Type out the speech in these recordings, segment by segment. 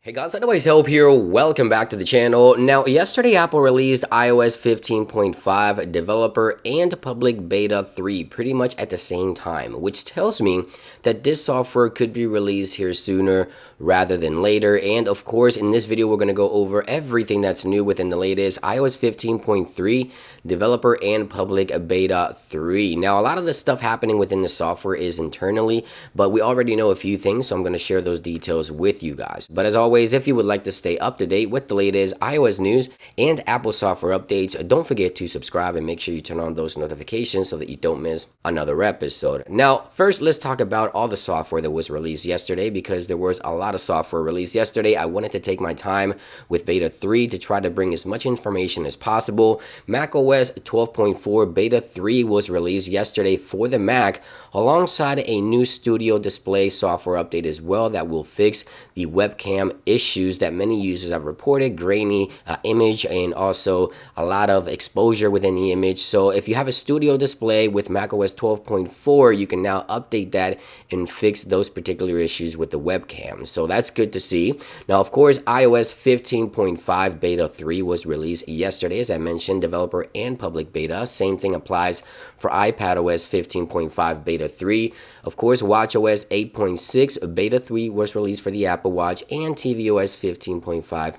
Hey guys, anyways, Hope here. Welcome back to the channel. Now, yesterday Apple released iOS 15.5 developer and public beta 3 pretty much at the same time, which tells me that this software could be released here sooner rather than later. And of course, in this video, we're going to go over everything that's new within the latest iOS 15.3 developer and public beta 3. Now, a lot of the stuff happening within the software is internally, but we already know a few things, so I'm going to share those details with you guys. But as always, if you would like to stay up to date with the latest iOS news and Apple software updates, don't forget to subscribe and make sure you turn on those notifications so that you don't miss another episode. Now, first, let's talk about all the software that was released yesterday, because there was a lot of software released yesterday. I wanted to take my time with beta 3 to try to bring as much information as possible. macOS 12.4 beta 3 was released yesterday for the Mac, alongside a new Studio Display software update as well that will fix the webcam issues that many users have reported, grainy image, and also a lot of exposure within the image. So if you have a Studio Display with macOS 12.4, you can now update that and fix those particular issues with the webcam. So that's good to see. Now, of course, iOS 15.5 beta 3 was released yesterday, as I mentioned, developer and public beta. Same thing applies for iPadOS 15.5 beta 3. Of course, watchOS 8.6 beta 3 was released for the Apple Watch, and tvOS 15.5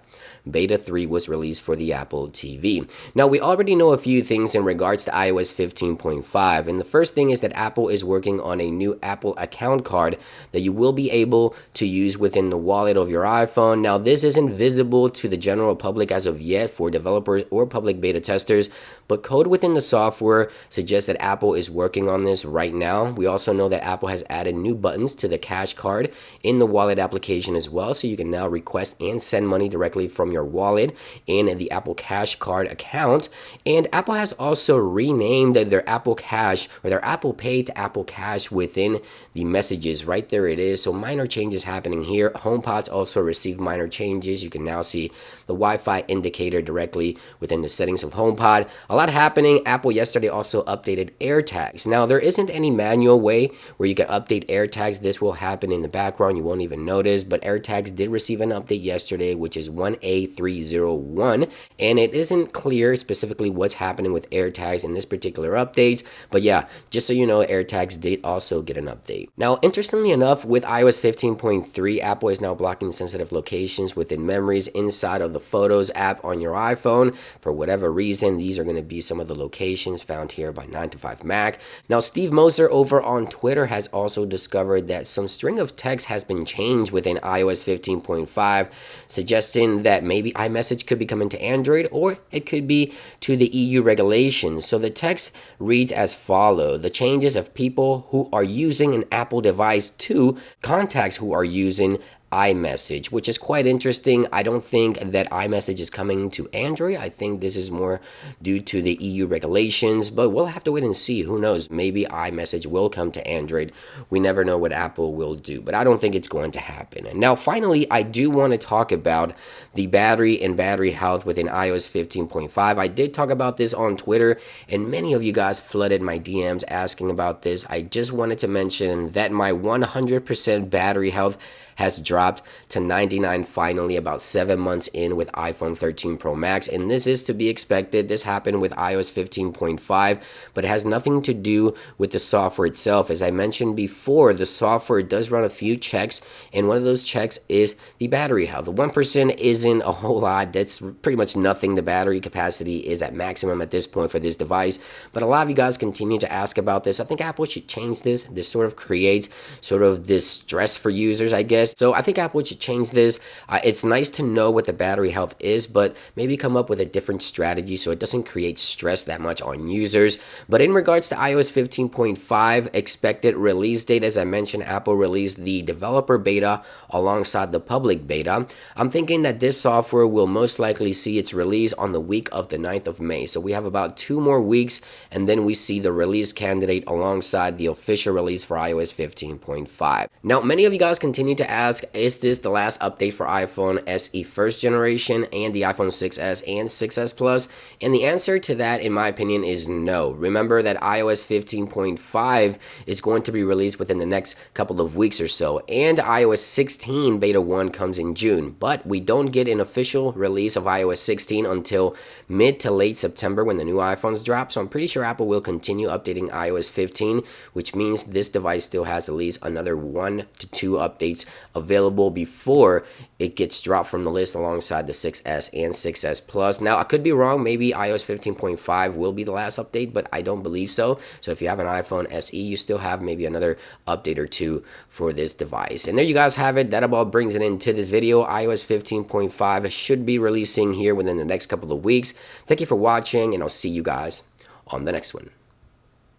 beta 3 was released for the Apple TV. Now, we already know a few things in regards to iOS 15.5, and the first thing is that Apple is working on a new Apple account card that you will be able to use within the wallet of your iPhone. Now, this isn't visible to the general public as of yet for developers or public beta testers, but code within the software suggests that Apple is working on this right now. We also know that Apple has added new buttons to the Cash Card in the wallet application as well, so you can now request and send money directly from your wallet in the Apple Cash Card account. And Apple has also renamed their Apple Cash, or their Apple Pay, to Apple Cash within the messages. Right there it is. So minor changes happening here. HomePods also received minor changes. You can now see the Wi-Fi indicator directly within the settings of HomePod. A lot happening. Apple yesterday also updated AirTags. Now, there isn't any manual way where you can update AirTags. This will happen in the background. You won't even notice, but AirTags did receive an update yesterday, which is 1A301, and it isn't clear specifically what's happening with AirTags in this particular update. But yeah, just so you know, AirTags did also get an update. Now, interestingly enough, with iOS 15.3, Apple is now blocking sensitive locations within memories inside of the Photos app on your iPhone. For whatever reason, these are going to be some of the locations found here by 9to5Mac. Now, Steve Moser over on Twitter has also discovered that some string of text has been changed within iOS 15.5, suggesting that maybe iMessage could be coming to Android, or it could be to the EU regulations. So the text reads as follows: the changes of people who are using an Apple device to contacts who are using iMessage, which is quite interesting. I don't think that iMessage is coming to Android. I think this is more due to the EU regulations, but we'll have to wait and see. Who knows? Maybe iMessage will come to Android. We never know what Apple will do, but I don't think it's going to happen. And now, finally, I do want to talk about the battery and battery health within iOS 15.5. I did talk about this on Twitter, and many of you guys flooded my DMs asking about this. I just wanted to mention that my 100% battery health has dropped to 99 finally, about 7 months in with iPhone 13 Pro Max, and this is to be expected. This happened with iOS 15.5, but it has nothing to do with the software itself. As I mentioned before, the software does run a few checks, and one of those checks is the battery health. 1% isn't a whole lot. That's pretty much nothing. The battery capacity is at maximum at this point for this device, but a lot of you guys continue to ask about this. I think Apple should change this. This sort of creates sort of this stress for users, I guess. So I think Apple should change this. It's nice to know what the battery health is, but maybe come up with a different strategy so it doesn't create stress that much on users. But in regards to iOS 15.5 expected release date, as I mentioned, Apple released the developer beta alongside the public beta. I'm thinking that this software will most likely see its release on the week of the 9th of May. So we have about 2 more weeks, and then we see the release candidate alongside the official release for iOS 15.5. Now, many of you guys continue to ask is this the last update for iPhone SE first generation and the iPhone 6s and 6s Plus? And the answer to that, in my opinion, is no. Remember that iOS 15.5 is going to be released within the next couple of weeks or so, and iOS 16 Beta 1 comes in June, but we don't get an official release of iOS 16 until mid to late September when the new iPhones drop. So I'm pretty sure Apple will continue updating iOS 15, which means this device still has at least another 1 to 2 updates available before it gets dropped from the list alongside the 6s and 6s Plus. Now, I could be wrong. Maybe iOS 15.5 will be the last update, but I don't believe so. So if you have an iPhone SE, you still have maybe another update or two for this device. And there you guys have it. That about brings it into this video. iOS 15.5 should be releasing here within the next couple of weeks. Thank you for watching, and I'll see you guys on the next one.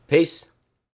Peace.